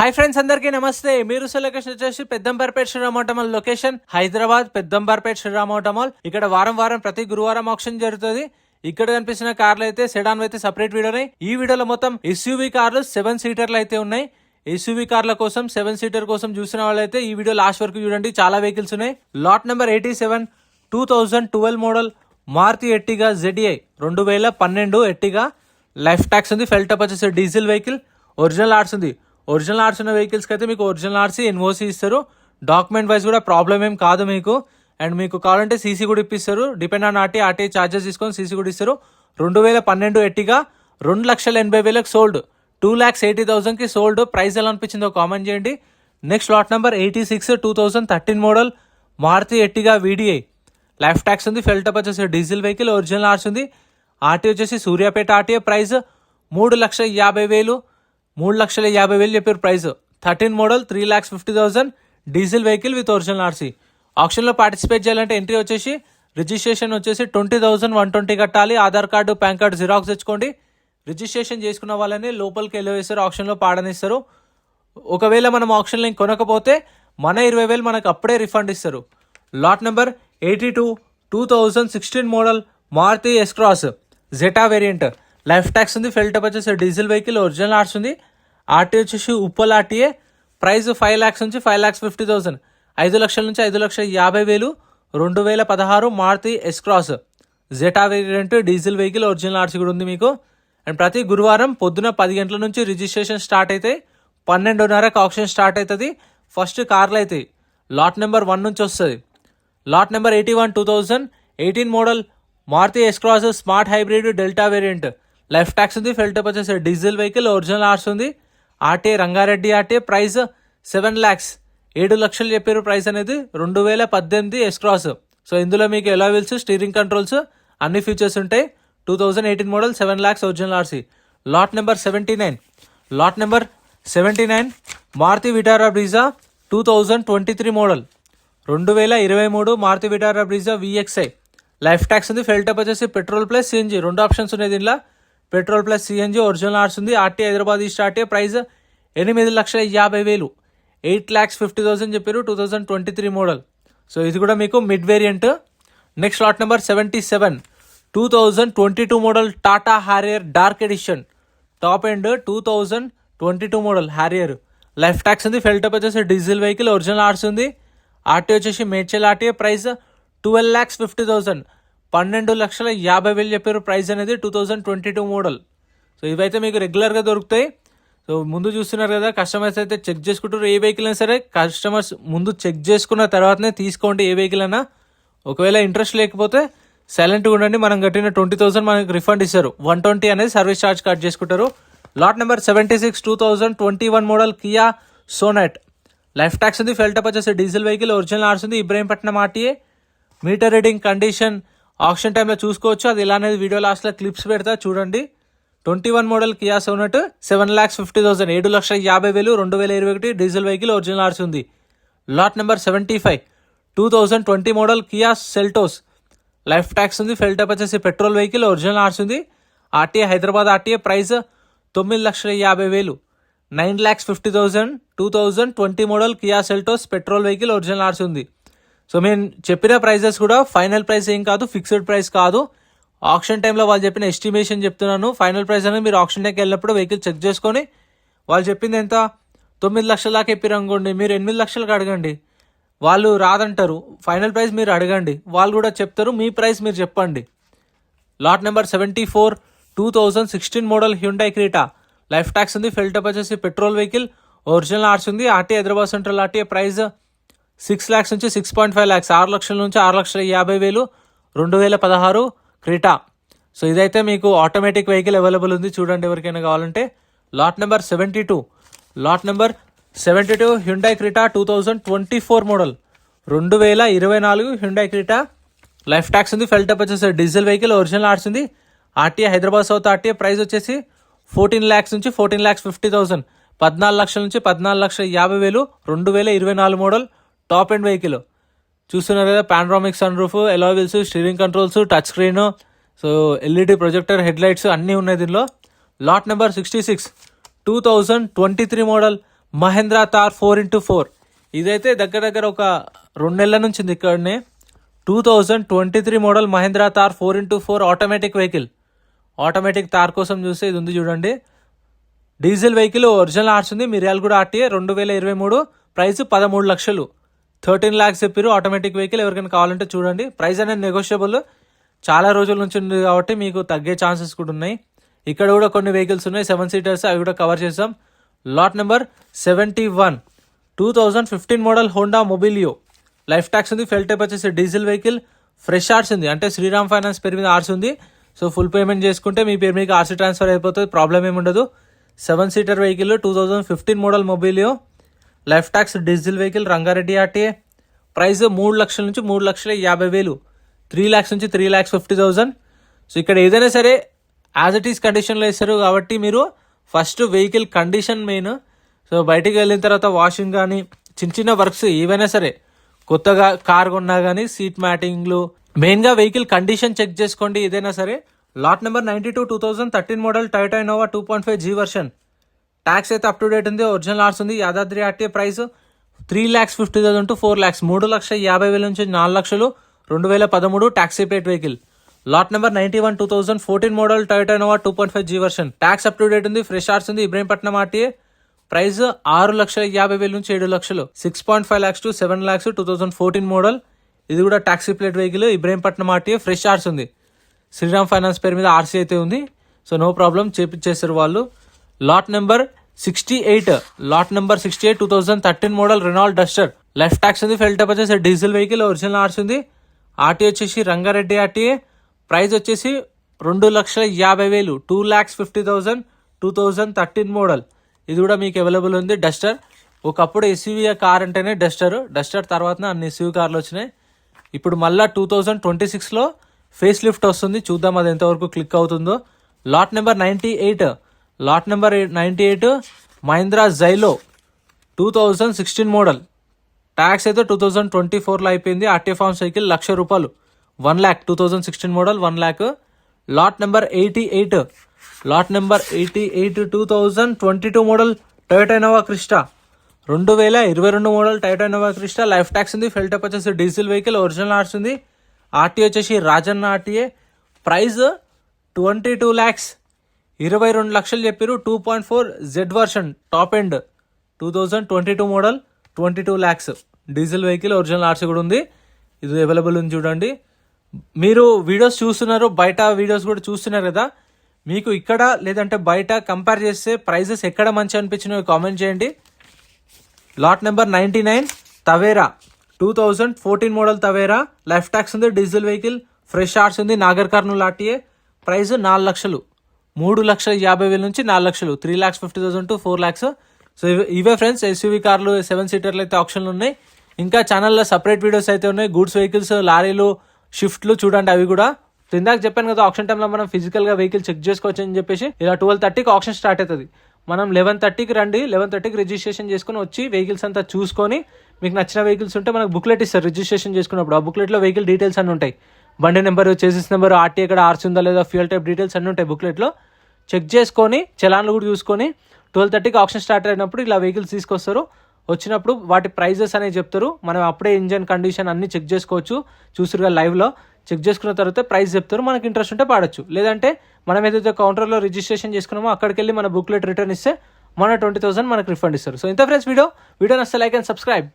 Hi friends, అందరికీ నమస్తే. మీరు లొకేషన్ వచ్చేసి పెద్దంబర్పేట శ్రీరామోటమల్ లొకేషన్, హైదరాబాద్ పెద్దంబర్పేట శ్రీరామోటమల్. ఇక్కడ వారం ప్రతి గురువారం ఆక్షన్ జరుగుతుంది. ఇక్కడ కనిపిస్తున్న కార్లు అయితే సెడాన్ అయితే సపరేట్ వీడియోనే. ఈ వీడియోలో మొత్తం ఎస్యూవీ కార్లు 7 సీటర్లు అయితే ఉన్నాయి. ఎస్యూవీ కార్ల కోసం 7 సీటర్ కోసం చూసిన వాళ్ళైతే ఈ వీడియో లాస్ట్ వరకు చూడండి. చాలా వెహికల్స్ ఉన్నాయి. Lot number 87 2012 model Maruti Ertiga ZDI 2012 Ertiga. Life tax ఉంది. ఫెల్ టప్ వచ్చేసి డీజిల్ వెహికల్. ఒరిజినల్ ఆర్ట్స్ ఉంది. ఒరిజినల్ ఆర్ట్స్ ఉన్న వెహికల్స్కి అయితే మీకు ఒరిజినల్ ఆర్సీ ఎన్ఓసి ఇస్తారు. డాక్యుమెంట్ వైజ్ కూడా ప్రాబ్లం ఏం కాదు మీకు. అండ్ మీకు కావాలంటే సీసీ కూడా ఇప్పిస్తారు. డిపెండ్ ఆన్ ఆర్టీఐ ఛార్జెస్ తీసుకొని సీసీ కూడా ఇస్తారు. 2012 ఎట్టిగా 2,80,000 సోల్డ్. 2,80,000 సోల్డ్. ప్రైస్ ఎలా అనిపించిందో కామెంట్ చేయండి. Next lot number 86 2013 model Maruti Ertiga VDI. Life tax ఉంది. ఫెల్ టప్ వచ్చేసి డీజిల్ వెహికల్. ఒరిజినల్ ఆర్ట్స్ ఉంది. ఆర్టీ వచ్చేసి సూర్యాపేట ఆర్టీఐ. ప్రైస్ 3,50,000 3,50,000 చెప్పారు price. 13 model 3,50,000 diesel vehicle with original RC. ఆప్షన్లో పార్టిసిపేట్ చేయాలంటే ఎంట్రీ వచ్చేసి రిజిస్ట్రేషన్ వచ్చేసి 20,120 కట్టాలి. Aadhaar card PAN card xerox తెచ్చుకోండి. రిజిస్ట్రేషన్ చేసుకున్న వాళ్ళని లోపలికి వెళ్ళవేస్తారు. ఆప్షన్లో పాడనిస్తారు. ఒకవేళ మనం ఆప్షన్లో కొనకపోతే మన 20,000 మనకు అప్పుడే రిఫండ్ ఇస్తారు. Lot number 82 2016 model Maruti S-Cross Zeta variant. Life tax ఉంది. ఫెల్ టప్ వచ్చేసి డీజిల్ వెహికల్. ఒరిజినల్ ఆర్ట్స్ ఉంది. ఆర్టీ వచ్చేసి ఉప్పల్ ఆర్టీఏ. ప్రైస్ 5 lakhs నుంచి 5,50,000. 5 లక్షల నుంచి 5,50,000. 2016 Maruti S-Cross Zeta variant diesel vehicle. Original ఆర్ట్స్ కూడా ఉంది మీకు. అండ్ ప్రతి గురువారం పొద్దున 10 గంటల నుంచి రిజిస్ట్రేషన్ స్టార్ట్ అయితే 12:30కి ఆప్షన్ స్టార్ట్ అవుతుంది. ఫస్ట్ కార్లు అయితే లాట్ నెంబర్ 1 నుంచి వస్తుంది. Lot number 81 2018 model Maruti S-Cross smart hybrid delta variant. Life tax ఉంది. ఫెల్ టప్ వచ్చేసి డీజిల్ వెహికల్. ఒరిజినల్ ఆర్ట్స్ ఉంది. RTI Rangareddy RTI. Price 7 lakhs 7 లక్షలు చెప్పారు ప్రైస్ అనేది. 2018 S-Cross. సో ఇందులో మీకు ఎలావిల్స్, స్టీరింగ్ కంట్రోల్స్ అన్ని ఫీచర్స్ ఉంటాయి. 2018 model 7 lakhs original RC. Lot number 79 Maruti Vitara Brezza 2023 model 2023 Maruti Vitara Brezza VXI. Life tax ఉంది. ఫెల్ టప్ వచ్చేసి పెట్రోల్ ప్లస్ సిఎన్జి 2 ఆప్షన్స్ ఉన్నాయి దీనిలో. Petrol plus CNG. ఒరిజినల్ ఆర్ట్స్ ఉంది. RT Hyderabad east RT. Price 8,50,000 8,50,000 చెప్పారు. 2023 model. So ఇది కూడా మీకు mid variant. Next lot number 77 2022 model Tata Harrier dark edition. Top end 2022 model Harrier. Life tax ఉంది. ఫెల్ టప్ వచ్చేసి డీజిల్ వెహికల్. ఒరిజినల్ ఆర్ట్స్ ఉంది. ఆర్టీ వచ్చేసి మేడ్చల్ ఆర్టీఏ. ప్రైస్ 12,50,000 12,50,000 చెప్పారు ప్రైస్ అనేది. 2022 మోడల్. సో ఇవైతే మీకు రెగ్యులర్గా దొరుకుతాయి. సో ముందు చూస్తున్నారు కదా, కస్టమర్స్ అయితే చెక్ చేసుకుంటారు. ఏ వెహికల్ అయినా సరే కస్టమర్స్ ముందు చెక్ చేసుకున్న తర్వాతనే తీసుకోండి ఏ వెహికల్ అయినా. ఒకవేళ ఇంట్రెస్ట్ లేకపోతే సైలెంట్గా ఉండండి. మనం కట్టిన 20,000 మనకు రిఫండ్ ఇస్తారు. 120 అనేది సర్వీస్ ఛార్జ్ కట్ చేసుకుంటారు. Lot number 76 2021 model Kia Sonet. Life tax ఉంది. ఫెల్ టప్ వచ్చేసి డీజిల్ వెహికల్. ఒరిజినల్ ఆర్ట్స్ ఉంది. Ibrahimpatnam RTA. Meter reading condition option టైంలో చూసుకోవచ్చు. అది ఇలా అనేది వీడియో లాస్ట్లో క్లిప్స్ పెడతా చూడండి. 21 model Kia Sonet 7,50,000 7,50,000 2021 diesel vehicle. Original ఆర్ట్స్ ఉంది. Lot number 75 2020 model Kia Seltos. Life tax ఉంది. ఫెల్ టప్ వచ్చేసి పెట్రోల్ వెహికల్. ఒరిజినల్ ఆర్ట్స్ ఉంది. RTA Hyderabad RTA. Price 9,50,000 9,50,000 2020 model Kia Seltos petrol vehicle. Original ఆర్ట్స్ ఉంది. సో మేము చెప్పిన ప్రైజెస్ కూడా ఫైనల్ ప్రైస్ ఏం కాదు, ఫిక్స్డ్ ప్రైస్ కాదు. ఆప్షన్ టైంలో వాళ్ళు చెప్పిన ఎస్టిమేషన్ చెప్తున్నాను. ఫైనల్ ప్రైస్ అనేది మీరు ఆప్షన్ టైంకి వెళ్ళినప్పుడు వెహికల్ చెక్ చేసుకొని వాళ్ళు చెప్పింది ఎంత 9 లక్షల దాకా చెప్పారు అనుకోండి, మీరు 8 లక్షలకు అడగండి. వాళ్ళు రాదంటారు. ఫైనల్ ప్రైస్ మీరు అడగండి, వాళ్ళు కూడా చెప్తారు. మీ ప్రైస్ మీరు చెప్పండి. Lot number 74 2016 model Hyundai Creta. Life tax ఉంది. ఫెల్ టప్ వచ్చేసి పెట్రోల్ వెహికల్. ఒరిజినల్ ఆర్ట్స్ ఉంది. RT Hyderabad central RT. Price 6 lakhs నుంచి 6.5 lakhs 6 లక్షల నుంచి 6,50,000 2016 క్రీటా. సో ఇదైతే మీకు ఆటోమేటిక్ వెహికల్ అవైలబుల్ ఉంది. చూడండి ఎవరికైనా కావాలంటే. Lot number 72 Hyundai Creta 2024 model 2024 Hyundai Creta. Life tax ఉంది. ఫెల్ టప్ వచ్చేసి డీజిల్ వెహికల్. ఒరిజినల్ ఆర్ట్స్ ఉంది. RTA Hyderabad south RTA. Price వచ్చేసి 14 lakhs నుంచి 14,50,000 14 లక్షల నుంచి 14,50,000 2024 మోడల్ టాప్ ఎండ్ వెహికల్. చూస్తున్నారు కదా, panoramic sunroof, alloy wheels, steering controls, touch screen, so LED projector, headlights అన్నీ ఉన్నాయి దీనిలో. Lot number 66 2023 model Mahindra Thar 4x4. ఇదైతే దగ్గర ఒక 2 నెలల నుంచి ఉంది ఇక్కడనే. 2023 model Mahindra Thar 4x4 automatic vehicle. Automatic Thar కోసం చూస్తే ఇది ఉంది చూడండి. డీజిల్ వెహికల్, ఒరిజినల్ ఆర్ట్స్ ఉంది, మిర్యాలగూడ ఆర్టీఏ, 2023, ప్రైస్ 13 లక్షలు. 13 lakhs చెప్పారు. ఆటోమేటిక్ వెహికల్ ఎవరికైనా కావాలంటే చూడండి. ప్రైస్ అనేది నెగోషియబుల్, చాలా రోజుల నుంచి ఉంది కాబట్టి మీకు తగ్గే ఛాన్సెస్ కూడా ఉన్నాయి. ఇక్కడ కూడా కొన్ని వెహికల్స్ ఉన్నాయి 7 seaters, అవి కూడా కవర్ చేసాం. Lot number 71, 2015 model Honda Mobilio. Life tax ఉంది, ఫెల్ టైప్ వచ్చేసి డీజిల్ వెహికల్, ఫ్రెష్ ఆర్ట్స్ ఉంది, అంటే శ్రీరామ్ ఫైనాన్స్ పేరు మీద ఆర్ట్స్ ఉంది. సో ఫుల్ పేమెంట్ చేసుకుంటే మీ పేరు మీకు ఆర్సీ ట్రాన్స్ఫర్ అయిపోతుంది, ప్రాబ్లం ఏమి ఉండదు. 7 seater vehicle, 2015 model Mobilio, life tax diesel vehicle, Rangareddy RTA. Price 3 లక్షల నుంచి 3,50,000, 3 lakhs నుంచి 3,50,000. సో ఇక్కడ ఏదైనా సరే యాజ్ ఇట్ ఈస్ కండిషన్లో ఇస్తారు కాబట్టి మీరు first vehicle condition main. So బయటికి వెళ్ళిన తర్వాత వాషింగ్ కానీ చిన్న వర్క్స్ ఏవైనా సరే, కొత్తగా కార్ కొన్నా కానీ సీట్ మ్యాటింగ్లు, మెయిన్గా వెహికల్ కండిషన్ చెక్ చేసుకోండి ఏదైనా సరే. Lot number 92, 2013 model Toyota Innova 2.5G version. Tax అయితే అప్ టు డేట్ ఉంది, ఒరిజినల్ ఆర్ట్స్ ఉంది, Yadadri RTA. Price 3,50,000 to 4 lakhs, 3,50,000 నుంచి 4 లక్షలు. 2013 taxi plate vehicle. Lot number 91, 2014 model Toyota Innova 2.5G version. Tax up to date ఉంది, ఫ్రెష్ ఆర్ట్స్ ఉంది, Ibrahimpatnam RTA. Price 6,50,000 నుంచి 7 లక్షలు. 6.5 lakhs to 7 lakhs, 2014 మోడల్. ఇది కూడా taxi plate vehicle, Ibrahimpatnam RTA, fresh arts ఉంది, Sriram finance పేరు మీద ఆర్సీ అయితే ఉంది. సో నో ప్రాబ్లం, చేపించేస్తారు వాళ్ళు. Lot number 68, 2013 model Renault Duster. Life tax ఉంది, ఫెల్ టైప్ వచ్చేసి డీజిల్ వెహికల్, ఒరిజినల్ ఆర్ట్స్ ఉంది, ఆర్టీ వచ్చేసి రంగారెడ్డి ఆర్టీఏ. ప్రైస్ వచ్చేసి 2,50,000, 2,50,000, 2013 మోడల్. ఇది కూడా మీకు అవైలబుల్ ఉంది. డస్టర్ ఒకప్పుడు ఎస్యూవీ కార్ అంటేనే డస్టర్ తర్వాత అన్ని ఎస్యూవీ కార్లు వచ్చినాయి. ఇప్పుడు మళ్ళీ 2026లో ఫేస్ లిఫ్ట్ వస్తుంది, చూద్దాం అది ఎంతవరకు క్లిక్ అవుతుందో. Lot number 98, Mahindra Xylo 2016 model. Tax అయితే 2024లో అయిపోయింది. ఆర్టీ ఫార్మ్స్ vehicle, ₹1,00,000, 1 lakh, 2016 model, 1 lakh. Lot number 88, 2022 model Toyota Innova Crysta. 2022 model Toyota Innova Crysta. Life tax ఉంది, ఫెల్ టైప్ వచ్చేసి డీజిల్ వెహికల్, ఒరిజినల్ ఆర్ట్స్ ఉంది, ఆర్టీ వచ్చేసి రాజన్న ఆర్టీఏ. ప్రైస్ 22 lakhs, 22 లక్షలు చెప్పారు. 2.4 Z version, top end, 2022 model, 22 lakhs. Diesel vehicle, original RC కూడా ఉంది. ఇది అవైలబుల్ ఉంది చూడండి. మీరు వీడియోస్ చూస్తున్నారు, బయట వీడియోస్ కూడా చూస్తున్నారు కదా, మీకు ఇక్కడ లేదంటే బయట కంపేర్ చేస్తే ప్రైజెస్ ఎక్కడ మంచి అనిపించినాయో కామెంట్ చేయండి. Lot number 99, Tavera 2014 model Tavera. Life tax ఉంది, డీజిల్ వెహికల్, ఫ్రెష్ ఆర్ట్స్ ఉంది, నాగర్ కర్నూల్ ఆర్టీఏ. ప్రైస్ 4 లక్షలు, 3,50,000 నుంచి 4 లక్షలు, 3,50,000 to 4 lakhs. సో ఇవే ఫ్రెండ్స్ ఎస్యూవీ కార్లు, 7 seaterలు అయితే ఆప్షన్లు ఉన్నాయి. ఇంకా ఛానల్లో సపరేట్ వీడియోస్ అయితే ఉన్నాయి, గూడ్స్ వెహికల్స్, లారీలు, షిఫ్ట్లు చూడండి. అవి కూడా ఇందాక చెప్పాను కదా, ఆప్షన్ టైంలో మనం ఫిజికల్గా వెహికల్ చెక్ చేసుకోవచ్చు అని చెప్పేసి. ఇలా 12:30కి ఆప్షన్ స్టార్ట్ అవుతుంది. మనం 11:30కి రండి, 11:30కి రిజిస్ట్రేషన్ చేసుకుని వచ్చి వెహికల్స్ అంతా చూసుకొని మీకు నచ్చిన వెహికల్స్ ఉంటే మనకు బుక్లెట్ ఇస్తారు రిజిస్ట్రేషన్ చేసుకున్నప్పుడు. ఆ బుక్లెట్లో వెహికల్ డీటెయిల్స్ అన్నీ ఉంటాయి, బండి నెంబర్, చేసిస్ నెంబర్, ఆర్టీ ఎక్కడ ఆర్సీ ఉందా లేదా, ఫ్యూయల్ టైప్ డీటెయిల్స్ అన్నీ ఉంటాయి బుక్లెట్లో. చెక్ చేసుకొని చలాన్లు కూడా చూసుకొని 12:30కి ఆప్షన్ స్టార్ట్ అయినప్పుడు ఇలా వెహికల్స్ తీసుకొస్తారు. వచ్చినప్పుడు వాటి ప్రైజెస్ అనేవి చెప్తారు. మనం అప్పుడే ఇంజన్ కండిషన్ అన్ని చెక్ చేసుకోవచ్చు, చూసురుగా లైవ్లో చెక్ చేసుకున్న తర్వాత ప్రైస్ చెప్తారు. మనకి ఇంట్రెస్ట్ ఉంటే పాడొచ్చు, లేదంటే మనం ఏదైతే కౌంటర్లో రిజిస్ట్రేషన్ చేసుకున్నామో అక్కడికి వెళ్ళి మన బుక్లెట్ రిటర్న్ ఇస్తే మన 20,000 మనకు రిఫండ్ ఇస్తారు. సో ఇంత ఫ్రెండ్స్ వీడియో నచ్చితే లైక్ అండ్ సబ్స్క్రైబ్.